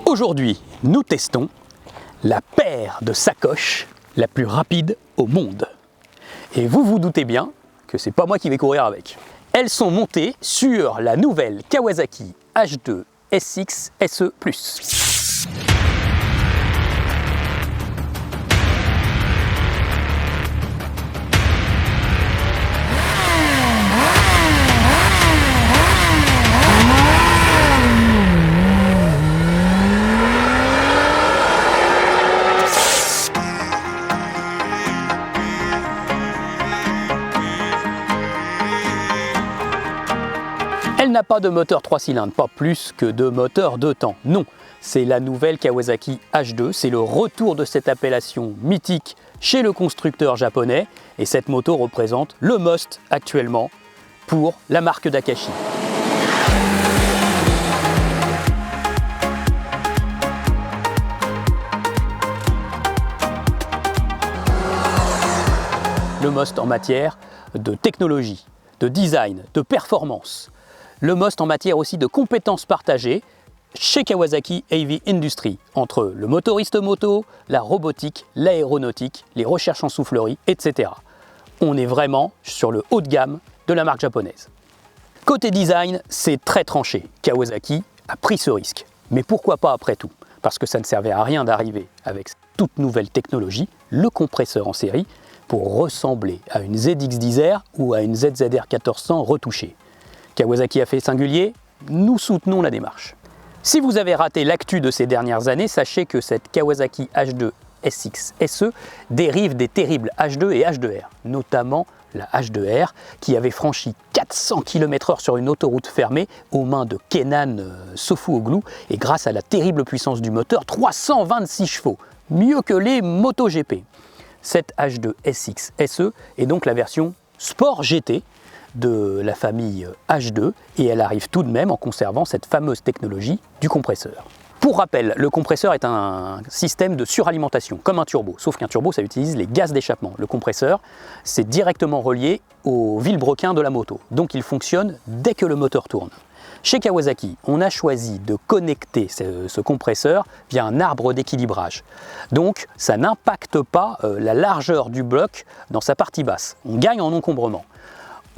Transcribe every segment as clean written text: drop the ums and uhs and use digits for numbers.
Aujourd'hui, nous testons la paire de sacoches la plus rapide au monde. Et vous vous doutez bien que c'est pas moi qui vais courir avec. Elles sont montées sur la nouvelle Kawasaki H2 SX SE+. Elle n'a pas de moteur 3 cylindres, pas plus que de moteur 2 temps. Non, c'est la nouvelle Kawasaki H2, c'est le retour de cette appellation mythique chez le constructeur japonais et cette moto représente le must actuellement pour la marque Dakashi. Le must en matière de technologie, de design, de performance. Le must en matière aussi de compétences partagées chez Kawasaki Heavy Industry, entre le motoriste moto, la robotique, l'aéronautique, les recherches en soufflerie, etc. On est vraiment sur le haut de gamme de la marque japonaise. Côté design, c'est très tranché. Kawasaki a pris ce risque. Mais pourquoi pas après tout? Parce que ça ne servait à rien d'arriver avec toute nouvelle technologie, le compresseur en série, pour ressembler à une ZX-10R ou à une ZZR 1400 retouchée. Kawasaki a fait singulier, nous soutenons la démarche. Si vous avez raté l'actu de ces dernières années, sachez que cette Kawasaki H2 SX SE dérive des terribles H2 et H2R, notamment la H2R qui avait franchi 400 km/h sur une autoroute fermée aux mains de Kenan Sofuoglu et grâce à la terrible puissance du moteur, 326 chevaux, mieux que les MotoGP. Cette H2 SX SE est donc la version Sport GT de la famille H2 et elle arrive tout de même en conservant cette fameuse technologie du compresseur. Pour rappel, le compresseur est un système de suralimentation, comme un turbo, sauf qu'un turbo ça utilise les gaz d'échappement. Le compresseur, c'est directement relié au vilebrequin de la moto, donc il fonctionne dès que le moteur tourne. Chez Kawasaki, on a choisi de connecter ce compresseur via un arbre d'équilibrage. Donc ça n'impacte pas la largeur du bloc dans sa partie basse. On gagne en encombrement.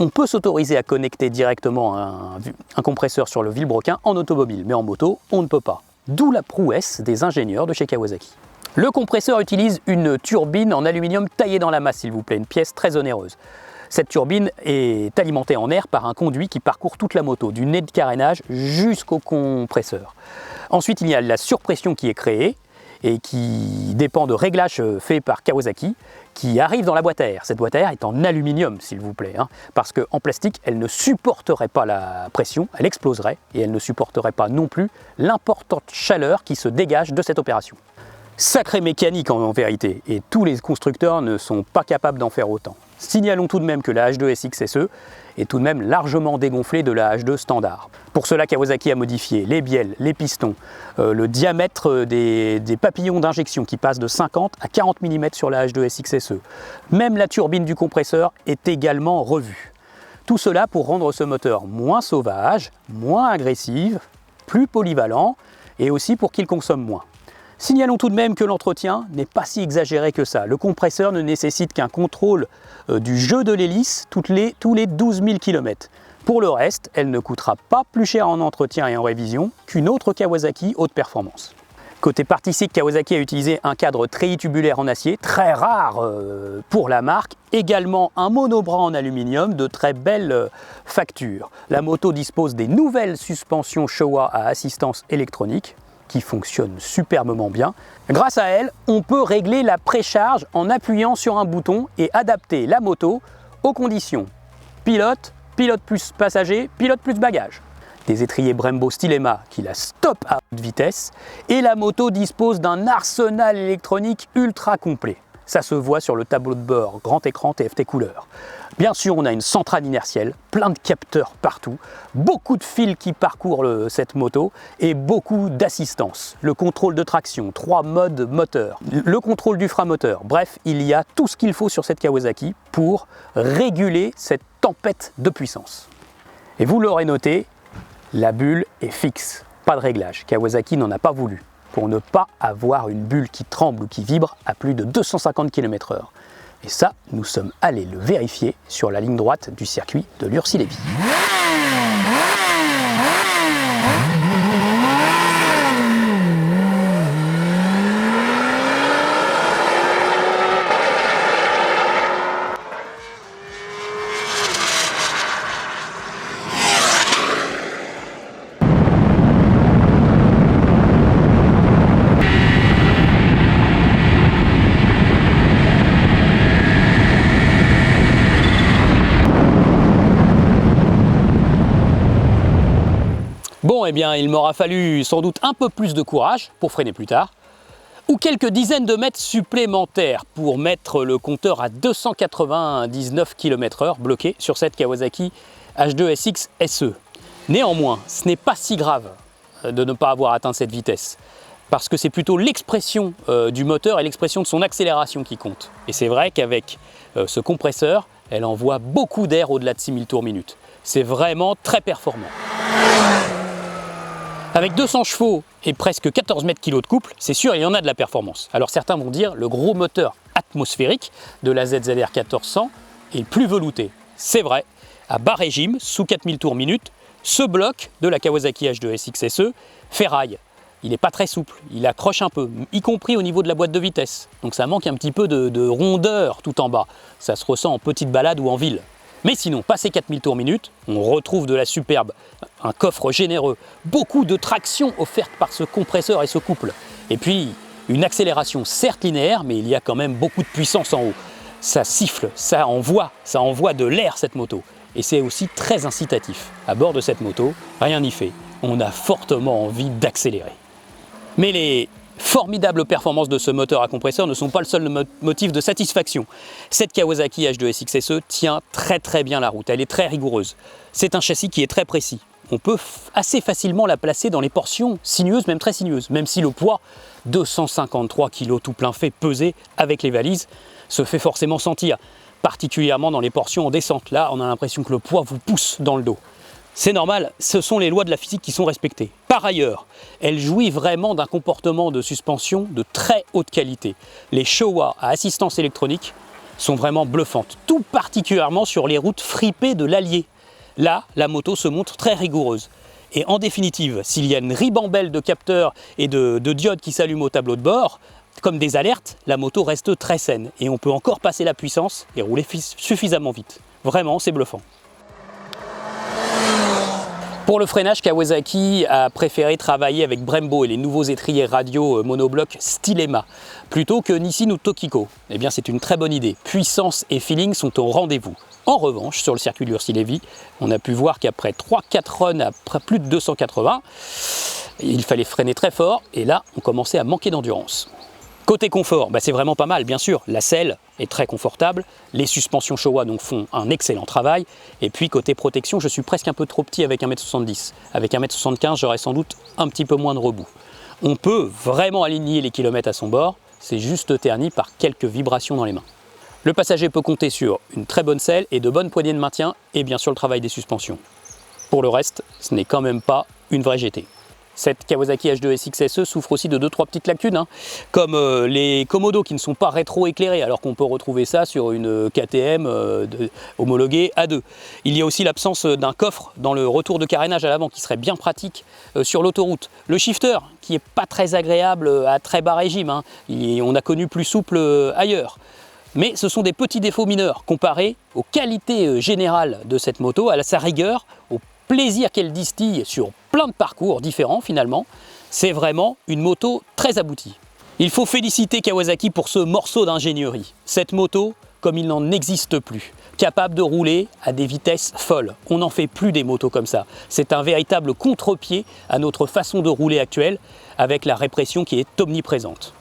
On peut s'autoriser à connecter directement un compresseur sur le vilebrequin en automobile, mais en moto, on ne peut pas. D'où la prouesse des ingénieurs de chez Kawasaki. Le compresseur utilise une turbine en aluminium taillée dans la masse, s'il vous plaît, une pièce très onéreuse. Cette turbine est alimentée en air par un conduit qui parcourt toute la moto, du nez de carénage jusqu'au compresseur. Ensuite, il y a la surpression qui est créée et qui dépend de réglages faits par Kawasaki qui arrivent dans la boîte à air. Cette boîte à air est en aluminium, s'il vous plaît, parce qu'en plastique, elle ne supporterait pas la pression, elle exploserait et elle ne supporterait pas non plus l'importante chaleur qui se dégage de cette opération. Sacrée mécanique en vérité, et tous les constructeurs ne sont pas capables d'en faire autant. Signalons tout de même que la H2 SX SE est tout de même largement dégonflée de la H2 standard. Pour cela, Kawasaki a modifié les bielles, les pistons, le diamètre des papillons d'injection qui passent de 50 à 40 mm sur la H2 SX SE. Même la turbine du compresseur est également revue. Tout cela pour rendre ce moteur moins sauvage, moins agressif, plus polyvalent et aussi pour qu'il consomme moins. Signalons tout de même que l'entretien n'est pas si exagéré que ça. Le compresseur ne nécessite qu'un contrôle du jeu de l'hélice tous les 12 000 km. Pour le reste, elle ne coûtera pas plus cher en entretien et en révision qu'une autre Kawasaki haute performance. Côté partie cycle, Kawasaki a utilisé un cadre treillis tubulaire en acier, très rare pour la marque, également un monobras en aluminium de très belle facture. La moto dispose des nouvelles suspensions Showa à assistance électronique, qui fonctionne superbement bien. Grâce à elle, on peut régler la précharge en appuyant sur un bouton et adapter la moto aux conditions. Pilote, pilote plus passager, pilote plus bagage. Des étriers Brembo Stylema qui la stoppent à haute vitesse et la moto dispose d'un arsenal électronique ultra complet. Ça se voit sur le tableau de bord, grand écran TFT couleur. Bien sûr, on a une centrale inertielle, plein de capteurs partout, beaucoup de fils qui parcourent cette moto et beaucoup d'assistance. Le contrôle de traction, 3 modes moteur, le contrôle du frein moteur. Bref, il y a tout ce qu'il faut sur cette Kawasaki pour réguler cette tempête de puissance. Et vous l'aurez noté, la bulle est fixe, pas de réglage. Kawasaki n'en a pas voulu. pour ne pas avoir une bulle qui tremble ou qui vibre à plus de 250 km/h. Et ça, nous sommes allés le vérifier sur la ligne droite du circuit de Lurcy-Lévy. Bon, eh bien, il m'aura fallu sans doute un peu plus de courage pour freiner plus tard, ou quelques dizaines de mètres supplémentaires pour mettre le compteur à 299 km/h bloqué sur cette Kawasaki H2SX SE. Néanmoins, ce n'est pas si grave de ne pas avoir atteint cette vitesse, parce que c'est plutôt l'expression du moteur et l'expression de son accélération qui compte. Et c'est vrai qu'avec ce compresseur, elle envoie beaucoup d'air au-delà de 6000 tours minute. C'est vraiment très performant. Avec 200 chevaux et presque 14 mètres kg de couple, c'est sûr, il y en a de la performance. Alors certains vont dire le gros moteur atmosphérique de la ZZR 1400 est le plus velouté. C'est vrai, à bas régime, sous 4000 tours minute, ce bloc de la Kawasaki H2SX SE ferraille. Il n'est pas très souple, il accroche un peu, y compris au niveau de la boîte de vitesse. Donc ça manque un petit peu de rondeur tout en bas. Ça se ressent en petite balade ou en ville. Mais sinon, passé 4000 tours minute, on retrouve de la superbe, un coffre généreux, beaucoup de traction offerte par ce compresseur et ce couple. Et puis, une accélération certes linéaire, mais il y a quand même beaucoup de puissance en haut. Ça siffle, ça envoie de l'air cette moto. Et c'est aussi très incitatif. À bord de cette moto, rien n'y fait. On a fortement envie d'accélérer. Mais les formidables performances de ce moteur à compresseur ne sont pas le seul motif de satisfaction. Cette Kawasaki H2SX SE tient très bien la route, elle est très rigoureuse. C'est un châssis qui est très précis. On peut assez facilement la placer dans les portions sinueuses, même très sinueuses, même si le poids, 253 kg tout plein fait peser avec les valises, se fait forcément sentir, particulièrement dans les portions en descente. Là, on a l'impression que le poids vous pousse dans le dos. C'est normal, ce sont les lois de la physique qui sont respectées. Par ailleurs, elle jouit vraiment d'un comportement de suspension de très haute qualité. Les Showa à assistance électronique sont vraiment bluffantes, tout particulièrement sur les routes fripées de l'Allier. Là, la moto se montre très rigoureuse. Et en définitive, s'il y a une ribambelle de capteurs et de diodes qui s'allument au tableau de bord, comme des alertes, la moto reste très saine et on peut encore passer la puissance et rouler suffisamment vite. Vraiment, c'est bluffant. Pour le freinage, Kawasaki a préféré travailler avec Brembo et les nouveaux étriers radio monobloc Stylema, plutôt que Nissin ou Tokiko. Eh bien, c'est une très bonne idée. Puissance et feeling sont au rendez-vous. En revanche, sur le circuit de Lurcy-Lévy, on a pu voir qu'après 3-4 runs à plus de 280, il fallait freiner très fort et là, on commençait à manquer d'endurance. Côté confort, c'est vraiment pas mal, bien sûr. La selle est très confortable, les suspensions Showa donc font un excellent travail. Et puis côté protection, je suis presque un peu trop petit avec 1m70. Avec 1m75, j'aurais sans doute un petit peu moins de rebond. On peut vraiment aligner les kilomètres à son bord, c'est juste terni par quelques vibrations dans les mains. Le passager peut compter sur une très bonne selle et de bonnes poignées de maintien et bien sûr le travail des suspensions. Pour le reste, ce n'est quand même pas une vraie GT. Cette Kawasaki H2SX SE souffre aussi de 2-3 petites lacunes, comme les commodos qui ne sont pas rétro-éclairés, alors qu'on peut retrouver ça sur une KTM homologuée A2. Il y a aussi l'absence d'un coffre dans le retour de carénage à l'avant, qui serait bien pratique sur l'autoroute. Le shifter, qui n'est pas très agréable à très bas régime, et on a connu plus souple ailleurs. Mais ce sont des petits défauts mineurs, comparés aux qualités générales de cette moto, à sa rigueur, au plaisir qu'elle distille sur plein de parcours différents finalement. C'est vraiment une moto très aboutie. Il faut féliciter Kawasaki pour ce morceau d'ingénierie. Cette moto, comme il n'en existe plus, capable de rouler à des vitesses folles. On n'en fait plus des motos comme ça. C'est un véritable contre-pied à notre façon de rouler actuelle, avec la répression qui est omniprésente.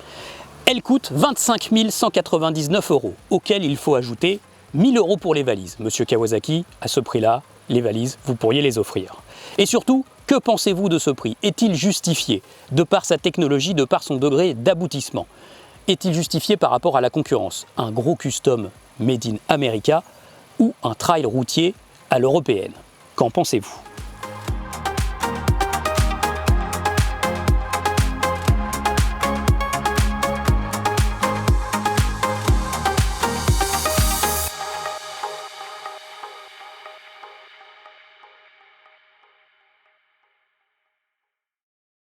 Elle coûte 25 199 €, auquel il faut ajouter 1000 € pour les valises. Monsieur Kawasaki, à ce prix-là, les valises, vous pourriez les offrir. Et surtout, que pensez-vous de ce prix? Est-il justifié de par sa technologie, de par son degré d'aboutissement? Est-il justifié par rapport à la concurrence? Un gros custom made in America ou un trail routier à l'européenne? Qu'en pensez-vous?